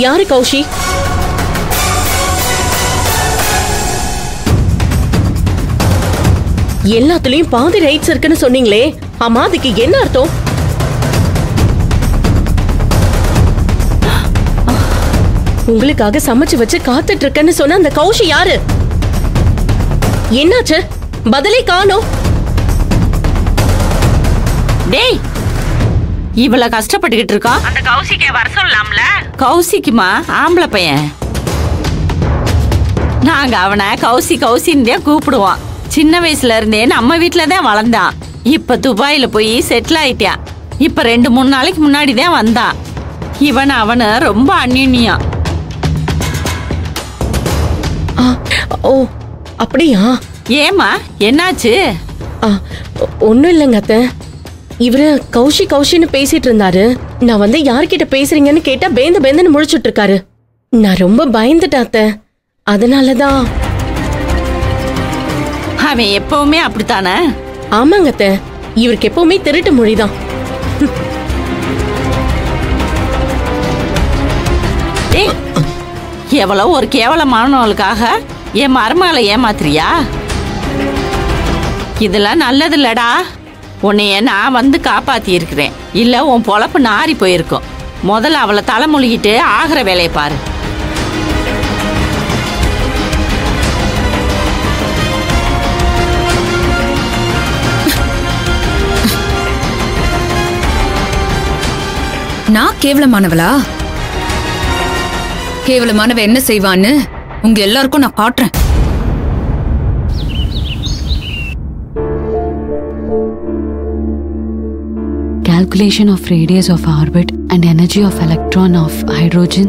யாரு கௌஷி? எல்லாத்துலயும் பாதி ரைட்ஸ் இருக்குன்னு சொன்னீங்களே, ஆமா அதுக்கு என்ன அர்த்தம்? உங்களுக்காக சமைச்சு வச்சு காத்துட்டு இருக்கேன்னு சொன்ன அந்த கௌஷி யாரு? என்னாச்சு? பதிலே காணோம். டேய், இவ்வளவு கஷ்டப்பட்டுக்கிட்டு இருக்கா? அந்த கௌசிக்கே வர சொல்லலாம்ல? கௌசிக்குமா? ஆம்பளை பையன். நாங்க அவனை கௌசி கௌசின்னு தான் கூப்பிடுவோம். சின்ன வயசுல இருந்தே நம்ம வீட்டுல தான் வளர்ந்தான். இப்ப துபாயில போய் செட்டில் ஆயிட்டான். இப்ப 2-3 நாளைக்கு முன்னாடி தான் வந்தான். இவன் அவனு ரொம்ப அந்நியம். ஓ அப்படியா? ஏமா என்னாச்சு? ஒன்னும் இல்லைங்க அத்தை. இவரு கௌஷி கௌஷின்னு பேசிட்டு இருந்தாரு. நான் வந்து யார்கிட்ட பேசுறீங்கன்னு கேட்டா பேந்துன்னு முழிச்சுட்டு இருக்காரு. நான் ரொம்ப பயந்துட்டேன் அத்தை. அதனாலதான். அவன் எப்பவுமே அப்படித்தானே? ஆமாங்க அத்தை, இவருக்கு எப்பவுமே திருட்டு மொழிதான். எவ்வளவு ஒரு கேவலமானவளுக்காக என் மருமகளை ஏமாத்துறியா? இதெல்லாம் நல்லது இல்லடா. உன்னைய நான் வந்து காப்பாத்தி இருக்கிறேன். இல்ல உன் பொழப்பு நாரி போயிருக்கும். முதல்ல அவளை தலைமொழிகிட்டு ஆகிற வேலையை பாரு. நான் கேவலமானவளா? கேவலமானவ என்ன செய்வான்னு உங்க எல்லாருக்கும் நான் காட்டுறேன். Calculation of radius of orbit and energy of electron of hydrogen